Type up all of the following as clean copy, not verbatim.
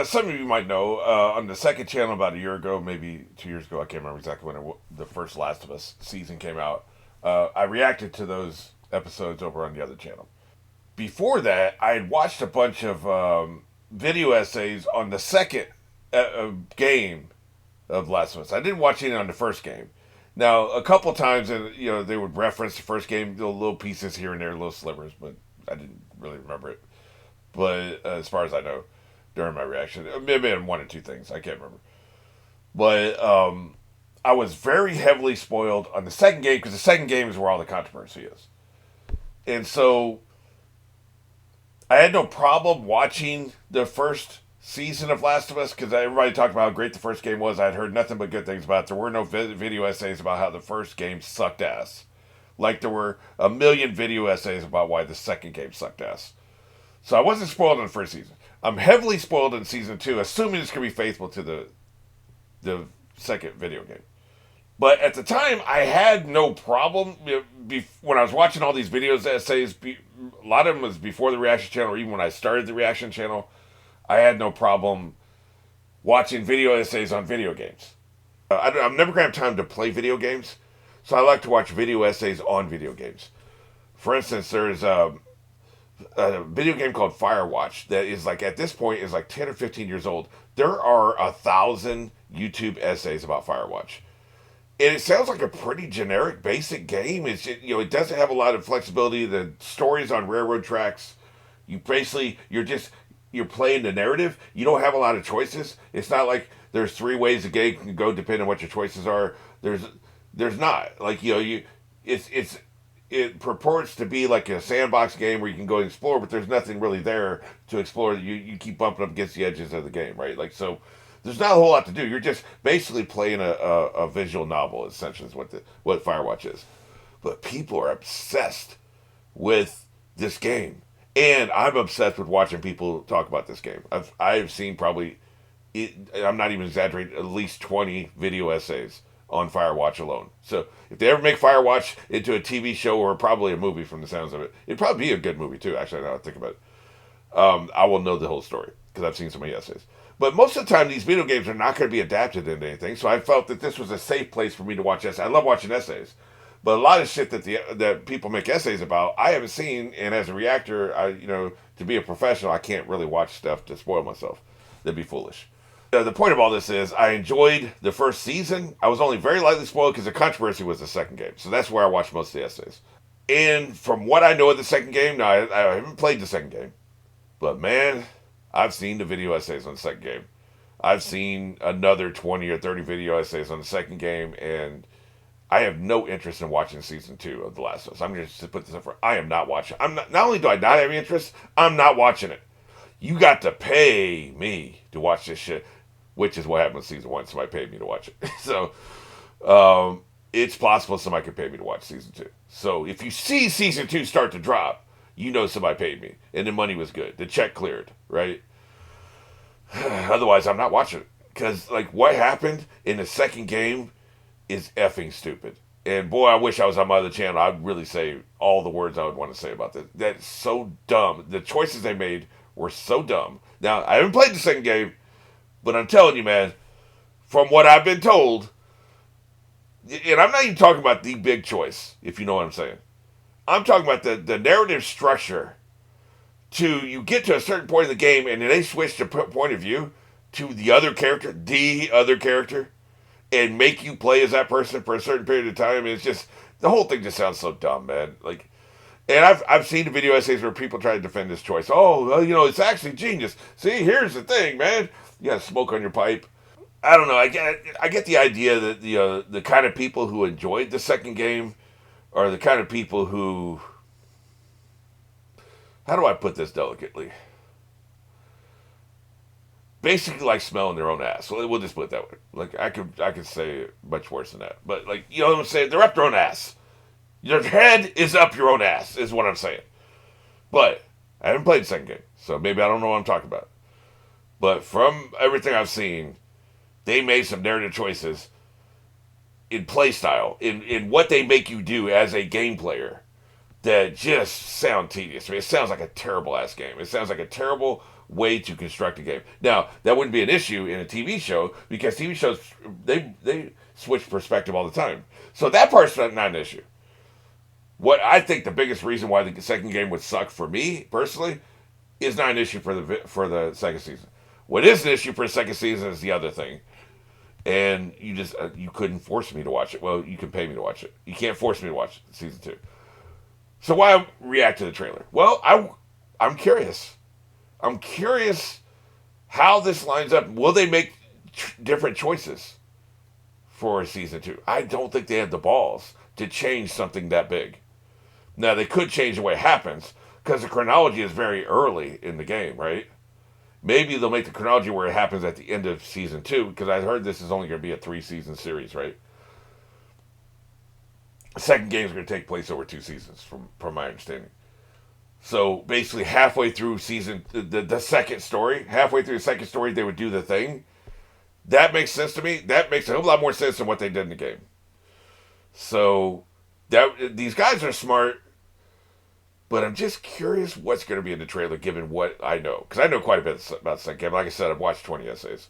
Some of you might know on the second channel about a year ago, maybe 2 years ago, I can't remember exactly when the first Last of Us season came out. I reacted to those episodes over on the other channel. Before that, I had watched a bunch of video essays on the second game of Last of Us. I didn't watch any on the first game. Now, a couple times, and they would reference the first game, little pieces here and there, little slivers, but I didn't really remember it. But as far as I know, during my reaction, maybe in one or two things, I can't remember. But I was very heavily spoiled on the second game because the second game is where all the controversy is, and so I had no problem watching the first season of Last of Us because everybody talked about how great the first game was. I'd heard nothing but good things about it. There were no video essays about how the first game sucked ass, like there were a million video essays about why the second game sucked ass. So I wasn't spoiled in the first season. I'm heavily spoiled in season two, assuming it's gonna be faithful to the second video game. But at the time, I had no problem when I was watching all these videos essays. A lot of them was before the reaction channel, or even when I started the reaction channel. I had no problem watching video essays on video games. I'm never gonna have time to play video games, so I like to watch video essays on video games. For instance, there's a video game called Firewatch that is like at this point is like 10 or 15 years old. There are 1,000 YouTube essays about Firewatch. And it sounds like a pretty generic, basic game. It doesn't have a lot of flexibility. The story's on railroad tracks. You're playing the narrative. You don't have a lot of choices. It's not like there's three ways the game can go depending on what your choices are. There's not like it's it purports to be like a sandbox game where you can go and explore, but there's nothing really there to explore. You keep bumping up against the edges of the game, right? Like so, there's not a whole lot to do. You're just basically playing a visual novel, essentially, is what Firewatch is. But people are obsessed with this game, and I'm obsessed with watching people talk about this game. I've seen probably, I'm not even exaggerating, at least 20 video essays on Firewatch alone. So if they ever make Firewatch into a TV show or probably a movie from the sounds of it, it'd probably be a good movie too. Actually, now I think about it, I will know the whole story because I've seen so many essays. But most of the time, these video games are not going to be adapted into anything. So I felt that this was a safe place for me to watch essays. I love watching essays, but a lot of shit that people make essays about, I haven't seen. And as a reactor, to be a professional, I can't really watch stuff to spoil myself. That'd be foolish. The point of all this is I enjoyed the first season. I was only very lightly spoiled because the controversy was the second game. So that's where I watched most of the essays. And from what I know of the second game, now I haven't played the second game, but man, I've seen the video essays on the second game. I've seen another 20 or 30 video essays on the second game, and I have no interest in watching season two of The Last of Us. I'm just to put this up for I am not watching. Not only do I not have any interest, I'm not watching it. You got to pay me to watch this shit, which is what happened with season one. Somebody paid me to watch it. So it's possible somebody could pay me to watch season two. So if you see season two start to drop, you know somebody paid me and the money was good. The check cleared, right? Otherwise, I'm not watching it because like what happened in the second game is effing stupid. And boy, I wish I was on my other channel. I'd really say all the words I would want to say about this. That's so dumb. The choices they made were so dumb. Now, I haven't played the second game, but I'm telling you, man, from what I've been told, and I'm not even talking about the big choice, if you know what I'm saying. I'm talking about the narrative structure to you get to a certain point of the game and then they switch the point of view to the other character, and make you play as that person for a certain period of time. It's just the whole thing just sounds so dumb, man. Like, and I've seen the video essays where people try to defend this choice. Oh, well, it's actually genius. See, here's the thing, man. You got smoke on your pipe. I don't know. I get the idea that the kind of people who enjoyed the second game are the kind of people who, how do I put this delicately? Basically, like smelling their own ass. So we'll just put it that way. Like I could say it much worse than that, but like you know what I'm saying? They're up their own ass. Your head is up your own ass, is what I'm saying. But I haven't played the second game, so maybe I don't know what I'm talking about. But from everything I've seen, they made some narrative choices in play style, in what they make you do as a game player that just sound tedious. I mean, it sounds like a terrible ass game. It sounds like a terrible way to construct a game. Now, that wouldn't be an issue in a TV show because TV shows, they switch perspective all the time. So that part's not an issue. What I think the biggest reason why the second game would suck for me, personally, is not an issue for the second season. What is an issue for the second season is the other thing. And you just, you couldn't force me to watch it. Well, you can pay me to watch it. You can't force me to watch season 2. So why react to the trailer? Well, I'm curious. I'm curious how this lines up. Will they make different choices for season 2? I don't think they have the balls to change something that big. Now, they could change the way it happens because the chronology is very early in the game, right? Maybe they'll make the chronology where it happens at the end of season 2 because I heard this is only going to be a 3-season series, right? The second game is going to take place over 2 seasons, from my understanding. So basically, halfway through the second story, they would do the thing. That makes sense to me. That makes a whole lot more sense than what they did in the game. So these guys are smart, but I'm just curious what's going to be in the trailer, given what I know, because I know quite a bit about the second game. Like I said, I've watched 20 essays.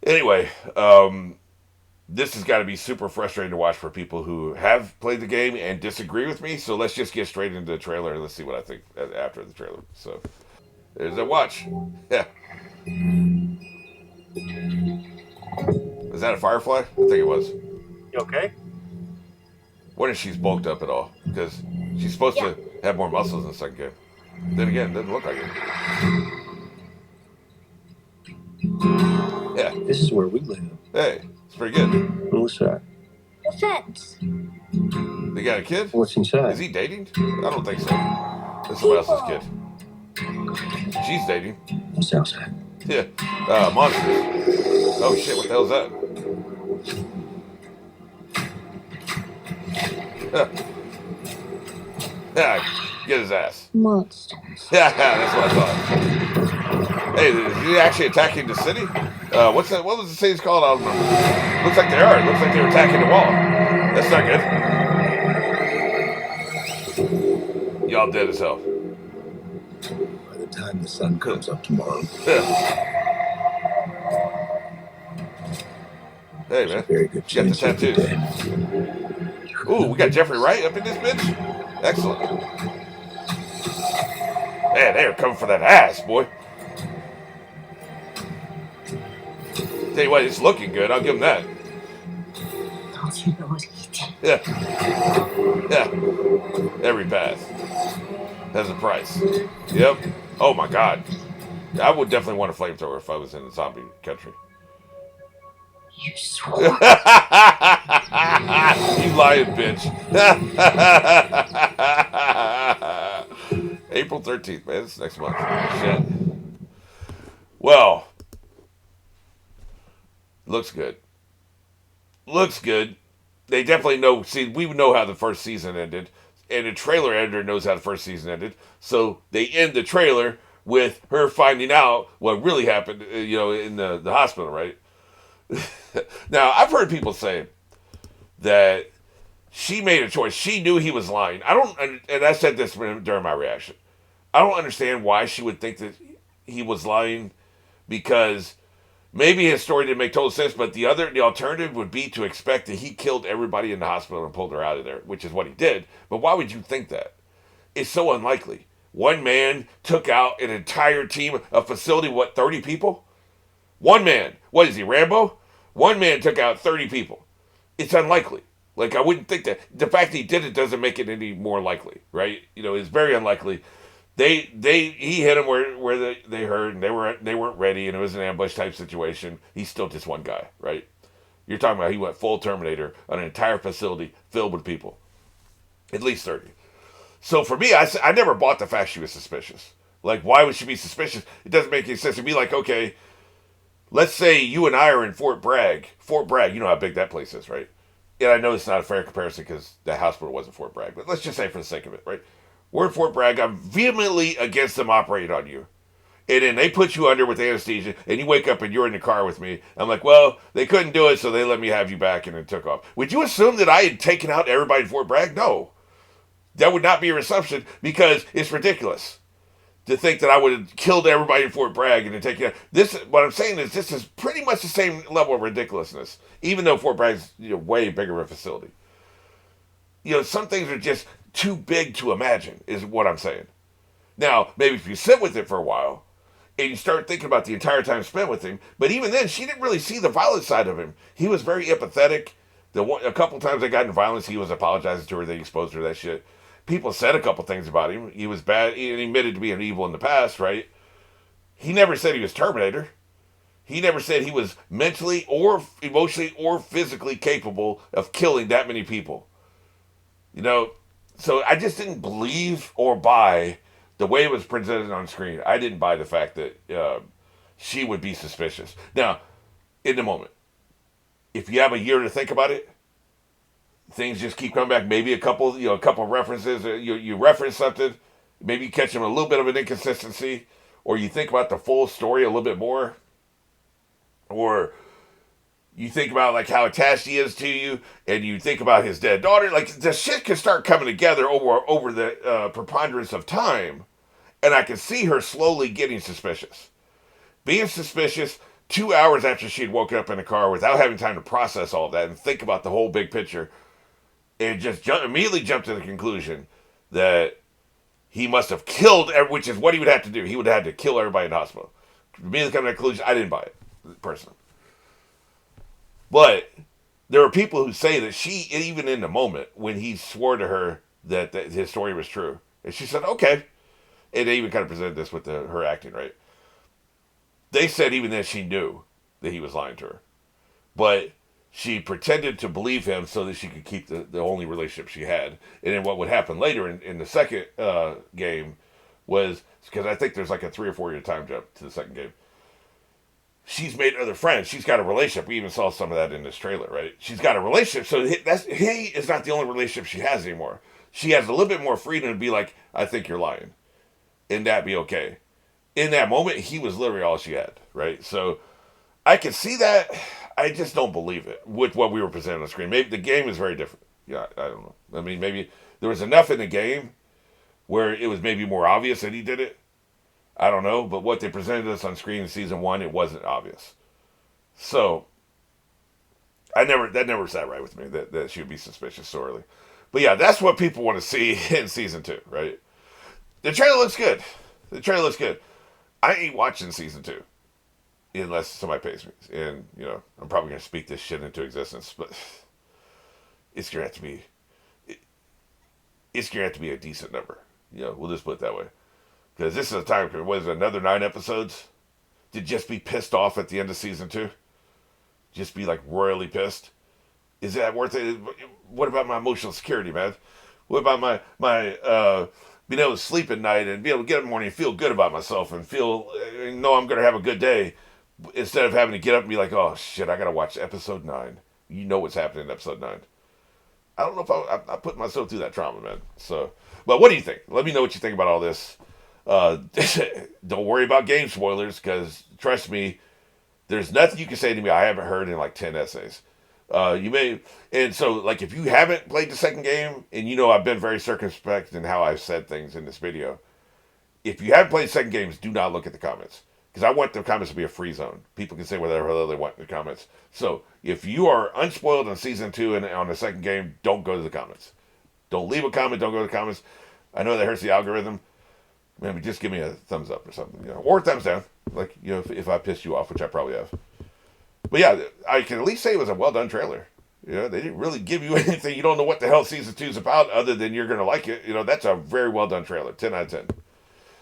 Anyway, this has got to be super frustrating to watch for people who have played the game and disagree with me. So let's just get straight into the trailer and let's see what I think after the trailer. So there's a watch. Yeah. Was that a firefly? I think it was. You okay? What if she's bulked up at all? Because she's supposed to have more muscles in the second game. Then again, it doesn't look like it. Yeah. This is where we live. Hey, it's pretty good. What's that? The fence. They got a kid? What's inside? Is he dating? I don't think so. That's someone else's kid. She's dating. What's outside? Yeah. Monsters. Oh shit, what the hell is that? Yeah, get his ass. Monsters. Yeah, that's what I thought. Hey, is he actually attacking the city? What's that? What was the city's called? I don't remember. Looks like they are. It looks like they were attacking the wall. That's not good. Y'all dead as hell. By the time the sun comes up tomorrow. Hey, man. Very good chance. Got the tattoo. Ooh, we got Jeffrey Wright up in this bitch. Excellent. Man, they are coming for that ass, boy. Tell you what, it's looking good. I'll give him that. Don't you know what he did? Yeah. Yeah. Every path has a price. Yep. Oh, my God. I would definitely want a flamethrower if I was in a zombie country. You swore. You lying bitch. April 13th, man. It's next month. Shit. Well, looks good. Looks good. They definitely know. See, we know how the first season ended, and the trailer editor knows how the first season ended. So they end the trailer with her finding out what really happened, in the hospital, right? Now, I've heard people say that she made a choice. She knew he was lying. And I said this during my reaction. I don't understand why she would think that he was lying, because maybe his story didn't make total sense, but the alternative would be to expect that he killed everybody in the hospital and pulled her out of there, which is what he did. But why would you think that? It's so unlikely. One man took out an entire team, a facility, 30 people? One man. What is he, Rambo? One man took out 30 people. It's unlikely. Like, I wouldn't think that. The fact that he did it doesn't make it any more likely, right? It's very unlikely. He hit them where they heard, and they weren't ready, and it was an ambush type situation. He's still just one guy, right? You're talking about he went full Terminator on an entire facility filled with people. At least 30. So for me, I never bought the fact she was suspicious. Like, why would she be suspicious? It doesn't make any sense. It'd be like, okay, let's say you and I are in Fort Bragg. Fort Bragg, you know how big that place is, right? And I know it's not a fair comparison because the hospital wasn't Fort Bragg, but let's just say for the sake of it, right? We're in Fort Bragg. I'm vehemently against them operating on you. And then they put you under with anesthesia, and you wake up and you're in the car with me. I'm like, well, they couldn't do it, so they let me have you back, and then took off. Would you assume that I had taken out everybody in Fort Bragg? No. That would not be your assumption, because it's ridiculous to think that I would have killed everybody in Fort Bragg and to take it. This, what I'm saying is, this is pretty much the same level of ridiculousness, even though Fort Bragg's way bigger of a facility. Some things are just too big to imagine, is what I'm saying. Now, maybe if you sit with it for a while and you start thinking about the entire time spent with him, but even then, she didn't really see the violent side of him. He was very empathetic. A couple times they got into violence, he was apologizing to her. They exposed her to that shit. People said a couple things about him. He was bad. He admitted to being evil in the past, right? He never said he was Terminator. He never said he was mentally or emotionally or physically capable of killing that many people. So I just didn't believe or buy the way it was presented on screen. I didn't buy the fact that she would be suspicious. Now, in the moment, if you have a year to think about it, things just keep coming back. Maybe a couple references. You reference something. Maybe you catch them a little bit of an inconsistency, or you think about the full story a little bit more, or you think about like how attached he is to you, and you think about his dead daughter. Like the shit can start coming together over the preponderance of time, and I can see her slowly getting suspicious, being suspicious 2 hours after she had woken up in a car without having time to process all of that and think about the whole big picture, and just immediately jumped to the conclusion that he must have killed, which is what he would have to do. He would have had to kill everybody in the hospital. Immediately coming to that conclusion, I didn't buy it, personally. But there are people who say that she, even in the moment when he swore to her that his story was true, and she said, okay. And they even kind of presented this with her acting, right? They said even then she knew that he was lying to her. But she pretended to believe him so that she could keep the only relationship she had. And then what would happen later in the second game was, because I think there's like a 3 or 4 year time jump to the second game, she's made other friends. She's got a relationship. We even saw some of that in this trailer, right? She's got a relationship. So he is not the only relationship she has anymore. She has a little bit more freedom to be like, I think you're lying. And that be okay. In that moment, he was literally all she had, right? So I can see that. I just don't believe it with what we were presenting on the screen. Maybe the game is very different. Yeah, I don't know. I mean, maybe there was enough in the game where it was maybe more obvious that he did it. I don't know, but what they presented us on screen in season 1, it wasn't obvious. So that never sat right with me that she would be suspicious so early. But yeah, that's what people want to see in season 2, right? The trailer looks good. I ain't watching season 2 unless somebody pays me, and I'm probably gonna speak this shit into existence, but it's gonna have to be. It's gonna have to be a decent number. We'll just put it that way. Because this is a time, what is it, another 9 episodes? To just be pissed off at the end of season 2? Just be like royally pissed? Is that worth it? What about my emotional security, man? What about my being able to sleep at night and be able to get up in the morning and feel good about myself and know I'm going to have a good day, instead of having to get up and be like, oh shit, I got to watch episode 9. You know what's happening in episode 9. I don't know if I put myself through that trauma, man. So, but what do you think? Let me know what you think about all this. Don't worry about game spoilers, because trust me, there's nothing you can say to me I haven't heard in like 10 essays. And so like if you haven't played the second game, and I've been very circumspect in how I've said things in this video, if you haven't played the second games, do not look at the comments, because I want the comments to be a free zone. People can say whatever they want in the comments. So if you are unspoiled on season 2 and on the second game, don't go to the comments. Don't leave a comment. Don't go to the comments. I know that hurts the algorithm. Maybe just give me a thumbs up or something, or a thumbs down, like, if I pissed you off, which I probably have. But yeah, I can at least say it was a well done trailer. They didn't really give you anything. You don't know what the hell season 2 is about, other than you're going to like it. That's a very well done trailer. 10 out of 10.